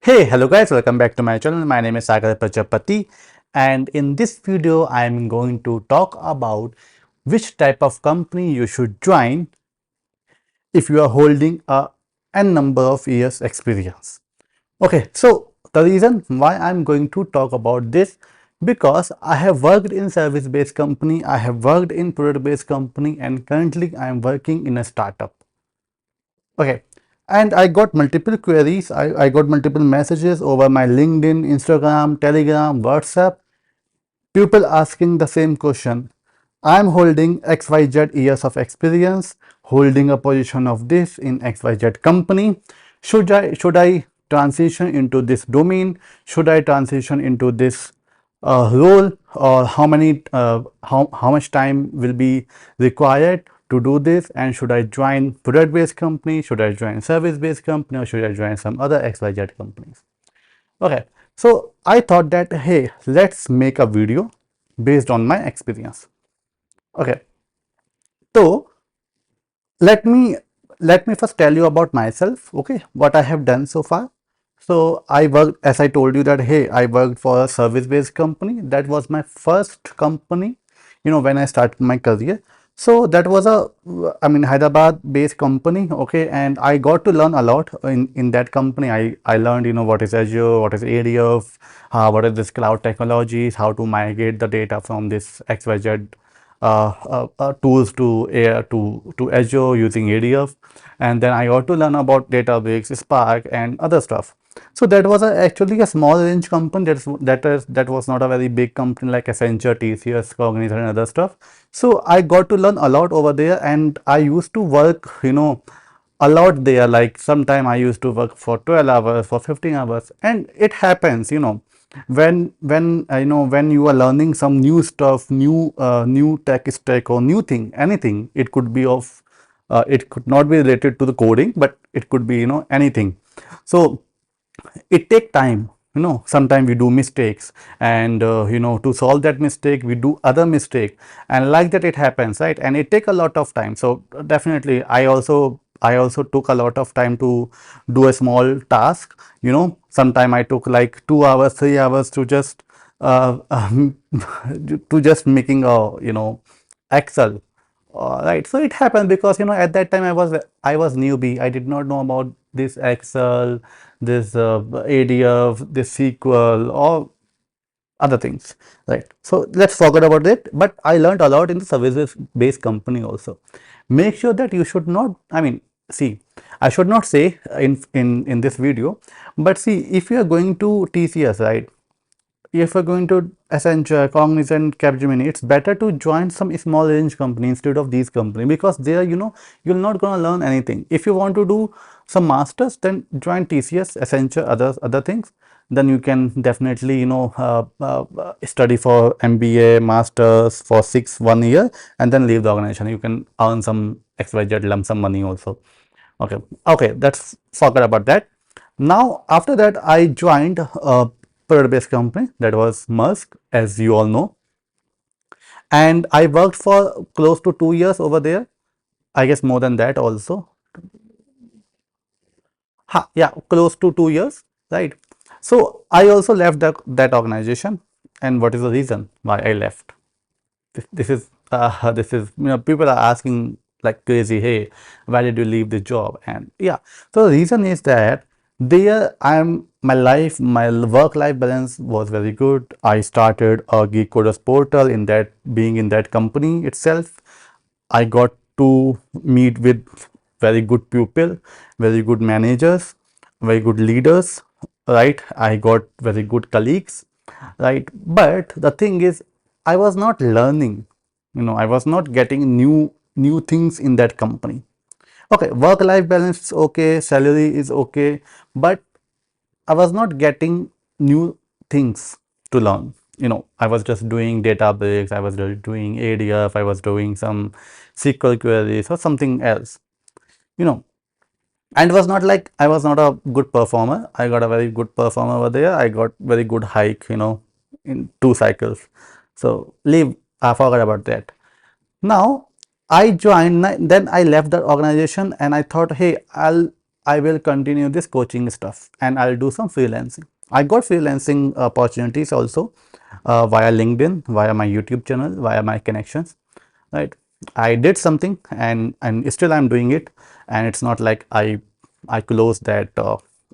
Hey, hello guys, welcome back to my channel. My name is Sagar Prajapati, and in this video I am going to talk about which type of company you should join if you are holding a n number of years experience. Okay, so the reason why I'm going to talk about this, because I have worked in service based company, I have worked in product based company, and currently I am working in a startup. Okay, and I got multiple queries. I got multiple messages over my LinkedIn, Instagram, Telegram, WhatsApp. People asking the same question. I'm holding XYZ years of experience, holding a position of this in XYZ company. Should I transition into this domain? Should I transition into this role, or how much time will be required to do this, and should I join product based company, should I join service based company, or should I join some other XYZ companies? Okay, so I thought that, hey, let's make a video based on my experience. Okay, so let me let me first tell you about myself. Okay, what I have done so far. So I worked, as I told you, that hey, I worked for a service based company. That was my first company, when I started my career. So that was a, I mean, Hyderabad based company. Okay, and I got to learn a lot in that company. I learned, what is Azure, what is ADF, what is this cloud technologies, how to migrate the data from this XYZ tools to Azure using ADF, and then I got to learn about Databricks, Spark, and other stuff. So that was actually a small range company. That was not a very big company like Accenture, TCS, Cognizant, and other stuff. So I got to learn a lot over there, and I used to work, a lot there. Like sometime I used to work for 12 hours, for 15 hours, and it happens, when you are learning some new stuff, new tech stack or new thing, anything. It could be of it could not be related to the coding, but it could be, anything. So it take time. Sometimes we do mistakes, and to solve that mistake we do other mistake, and like that it happens, right? And it take a lot of time. So definitely I also took a lot of time to do a small task. Sometime I took like 2 hours, 3 hours to just to just making a, Excel. Right. So it happened because, at that time I was newbie. I did not know about this Excel, this ADF, this SQL, or other things. Right. So let's forget about it. But I learned a lot in the services based company also. Make sure that you should not. I mean, see, I should not say in this video, but see, if you are going to TCS, right? If you're going to Accenture, Cognizant, Capgemini, it's better to join some small range company instead of these company, because there, you're not going to learn anything. If you want to do some masters, then join TCS, Accenture, other things. Then you can definitely, study for MBA, masters for 1 year, and then leave the organization. You can earn some XYZ lump sum money also. Okay, okay, that's forget about that. Now, after that, I joined a product-based company, that was Musk, as you all know, and I worked for close to 2 years over there. I guess more than that also. Yeah, close to 2 years, right? So I also left that organization, and what is the reason why I left? This is people are asking like crazy, hey, why did you leave the job? And yeah, so the reason is that there my work life balance was very good. I started a Geekcoders portal. In that, being in that company itself, I got to meet with very good people, very good managers, very good leaders, right? I got very good colleagues, right? But the thing is, I was not learning. I was not getting new things in that company. Okay, work life balance is okay, salary is okay, but I was not getting new things to learn. I was just doing Databricks, I was just doing ADF, I was doing some SQL queries or something else. You know, and it was not like I was not a good performer. I got a very good performer over there. I got very good hike, in 2 cycles. So leave, I forgot about that. Now I joined, then I left the organization, and I thought, hey, I will continue this coaching stuff and I'll do some freelancing. I got freelancing opportunities also via LinkedIn, via my YouTube channel, via my connections, right? I did something and still I'm doing it, and it's not like I closed that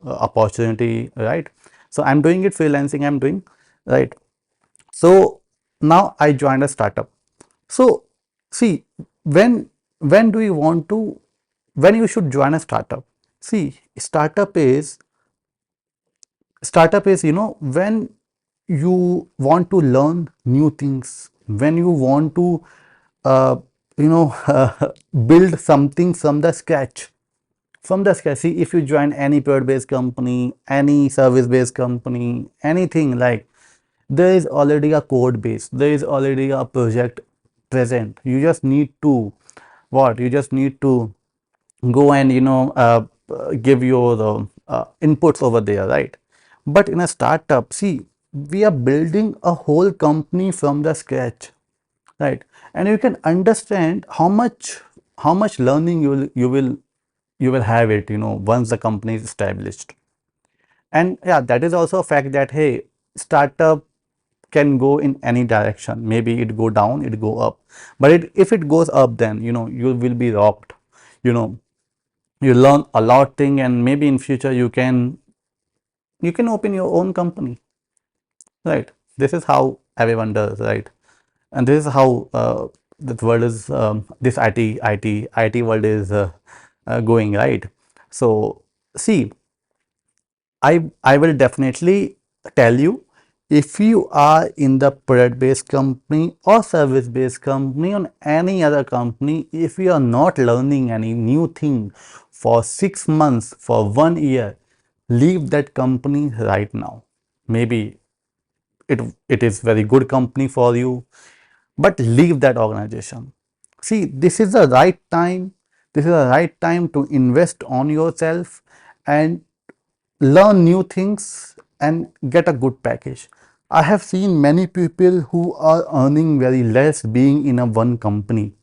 opportunity, right? So I'm doing it, freelancing I'm doing, right? So now I joined a startup. So see, when do you want to, when you should join a startup? See, startup is when you want to learn new things, when you want to uh, build something from the scratch. See, if you join any product based company, any service based company, anything, like, there is already a code base, there is already a project present. You just need to what you just need to go and give your inputs over there, right? But in a startup, see, we are building a whole company from the scratch, right? And you can understand how much learning you will have it, once the company is established. And yeah, that is also a fact that, hey, startup can go in any direction. Maybe it go down, it go up, but if it goes up, then you will be rocked. you know you learn a lot thing, and maybe in future you can open your own company, right? This is how everyone does, right? And this is how the world is, this IT world is going, right? So see, I will definitely tell you, if you are in the product based company or service based company or any other company, if you are not learning any new thing for 6 months, for 1 year, leave that company right now. Maybe it is very good company for you, but leave that organization. See, this is the right time. This is the right time to invest on yourself and learn new things and get a good package. I have seen many people who are earning very less being in a one company.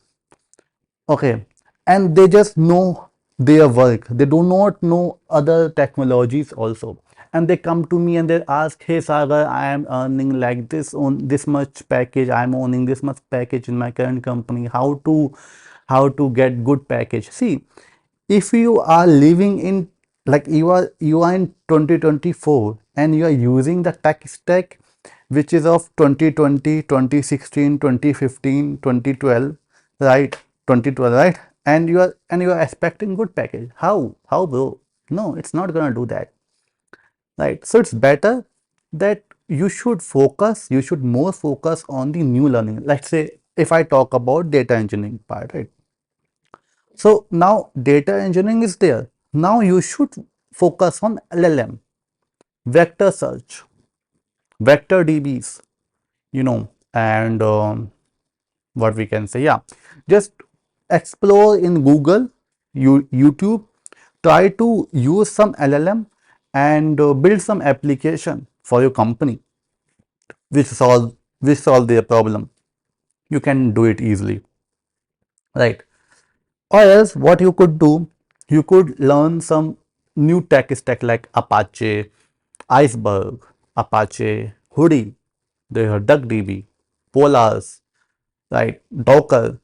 Okay. And they just know their work. They do not know other technologies also. And they come to me and they ask, hey Sagar, I am earning like this on this much package. I'm owning this much package in my current company. How to get good package? See, if you are living in, like, you are in 2024 and you are using the tech stack which is of 2020, 2016, 2015, 2012, right? 2012, right? And you are expecting good package. How, bro? No, it's not gonna do that, right? So it's better that you should more focus on the new learning. Let's say, if I talk about data engineering part, right? So now data engineering is there. Now you should focus on LLM, vector search, vector DBs, and what we can say, yeah, just explore in Google, YouTube, try to use some LLM and build some application for your company which solve their problem. You can do it easily, right? Or else what you could do, you could learn some new tech stack like Apache, Iceberg, Apache, Hoodie, they have DuckDB, Polars, right, Docker,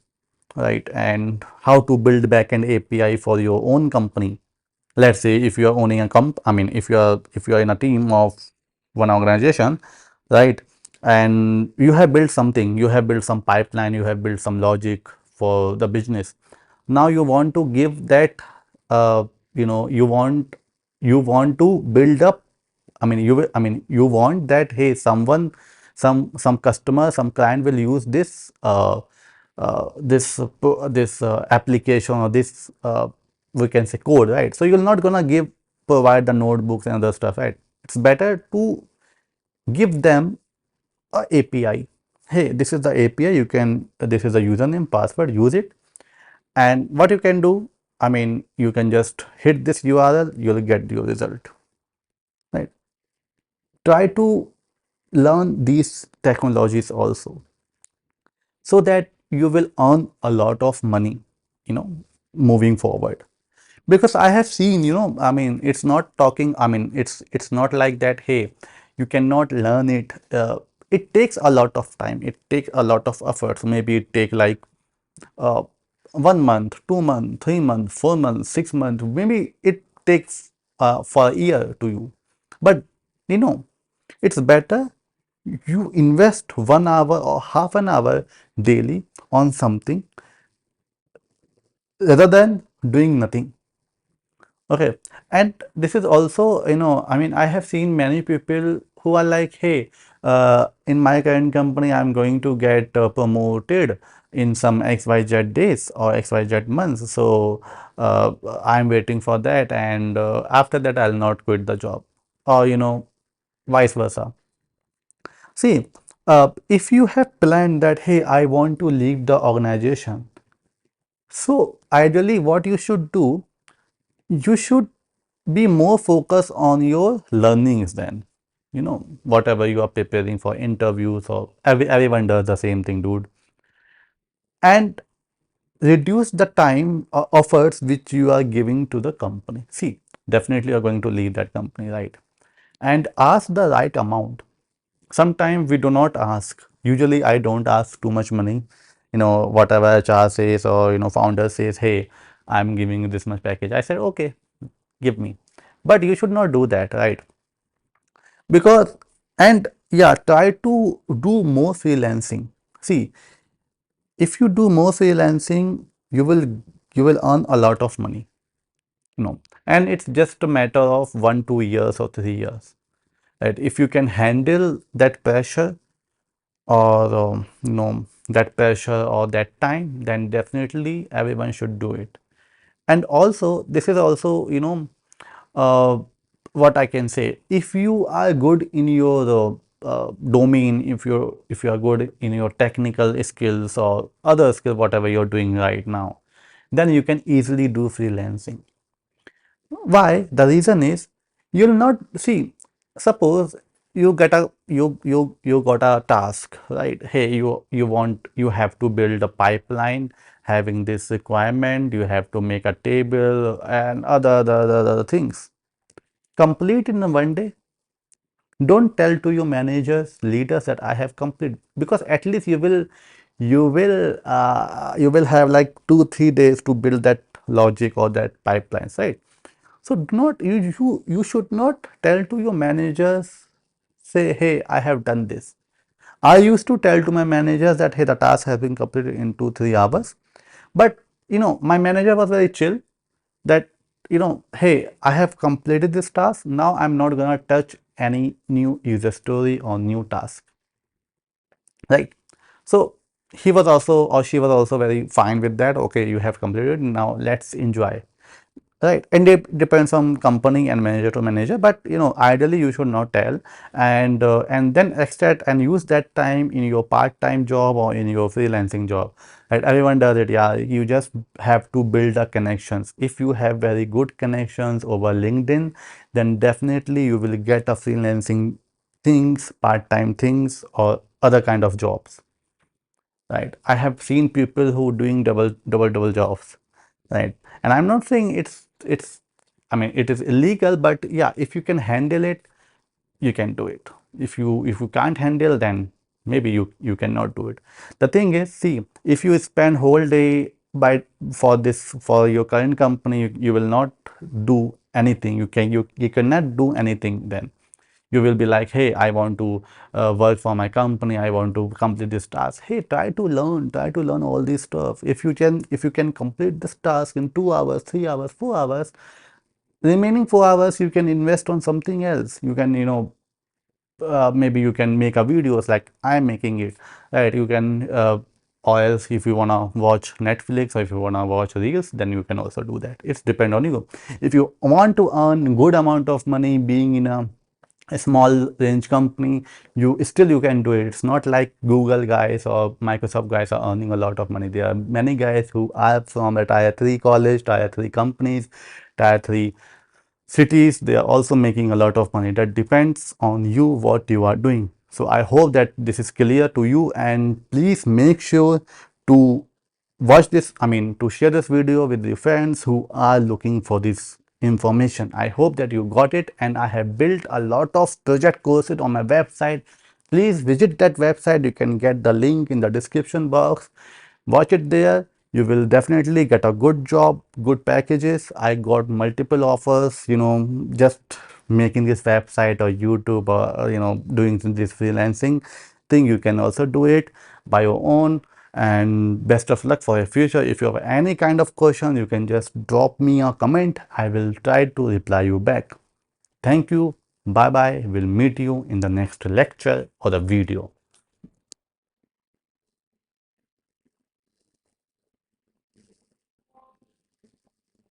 right, and how to build backend API for your own company. Let's say if you are owning a if you are in a team of one organization, right, and you have built something, you have built some pipeline, you have built some logic for the business. Now you want to give that, you want to build up, you want that, hey, some customer, some client will use this application, or this, we can say, code, right? So you're not gonna provide the notebooks and other stuff, right? It's better to give them a API. Hey, this is the API. This is the username, password, use it. And what you can do, you can just hit this URL, you'll get your result, right? Try to learn these technologies also, so that you will earn a lot of money, you know moving forward. Because I have seen, I mean, it's not talking, I mean, it's not like that, hey, you cannot learn it. It takes a lot of time. It takes a lot of efforts. Maybe it take like uh, 1 month, 2 months, 3 months, 4 months, 6 months. Maybe it takes for a year to you. But you know, it's better you invest 1 hour or half an hour daily on something rather than doing nothing. Okay, and this is also, I mean, I have seen many people who are like, hey, in my current company, I'm going to get promoted in some XYZ days or XYZ months. So I'm waiting for that, and after that, I'll not quit the job, or vice versa. See, if you have planned that, hey, I want to leave the organization, so ideally, what you should do, you should be more focused on your learnings then. Whatever you are preparing for interviews, or everyone does the same thing, dude. And reduce the time efforts which you are giving to the company. See, definitely you're going to leave that company, right? And ask the right amount. Sometimes we do not ask. Usually I don't ask too much money. Whatever HR says, or founder says, hey, I'm giving you this much package. I said, okay, give me. But you should not do that, right? Because, and yeah, try to do more freelancing. See, if you do more freelancing, you will earn a lot of money, and it's just a matter of 1 2 years or 3 years, right? If you can handle that pressure, or that pressure or that time, then definitely everyone should do it. And also, this is also, uh, what I can say, if you are good in your domain, if you are good in your technical skills or other skills, whatever you're doing right now, then you can easily do freelancing. Why? The reason is, you'll not see. Suppose you got a task, right? Hey, you have to build a pipeline having this requirement. You have to make a table and other things. Complete in 1 day. Don't tell to your managers, leaders that I have completed, because at least you will have like 2 3 days to build that logic or that pipelines, right? So do not you should not tell to your managers, say, hey, I have done this. I used to tell to my managers that, hey, the task has been completed in 2 3 hours. But my manager was very chill, that, hey, I have completed this task. Now I'm not gonna touch any new user story or new task, right? So he was also, or she was also very fine with that. Okay, you have completed, now let's enjoy. Right, and it depends on company and manager to manager, but ideally you should not tell, and then extract and use that time in your part-time job or in your freelancing job. Right, everyone does it. Yeah, you just have to build the connections. If you have very good connections over LinkedIn, then definitely you will get a freelancing things, part-time things, or other kind of jobs. Right, I have seen people who doing double jobs, right? And I'm not saying it's I mean, it is illegal, but yeah, if you can handle it, you can do it. If you can't handle, then maybe you cannot do it. The thing is, see, if you spend whole day by for your current company, you will not do anything. You cannot do anything then. You will be like, hey, I want to work for my company, I want to complete this task. Hey, try to learn all this stuff. If you can complete this task in 2 hours, 3 hours, 4 hours, remaining 4 hours you can invest on something else. You can, maybe you can make a videos like I'm making it, right? You can, or else if you want to watch Netflix, or if you want to watch reels, then you can also do that. It's depend on you. If you want to earn good amount of money being in a small range company, you can do it. It's not like Google guys or Microsoft guys are earning a lot of money. There are many guys who are from a tier 3 college, tier 3 companies, tier 3 cities. They are also making a lot of money. That depends on you, what you are doing. So I hope that this is clear to you, and please make sure to watch this, to share this video with your friends who are looking for this information. I hope that you got it, and I have built a lot of project courses on my website. Please visit that website. You can get the link in the description box. Watch it there. You will definitely get a good job, good packages. I got multiple offers, just making this website or YouTube, or doing this freelancing thing. You can also do it by your own. And best of luck for your future. If you have any kind of question, you can just drop me a comment. I will try to reply you back. Thank you. Bye bye. We'll meet you in the next lecture or the video.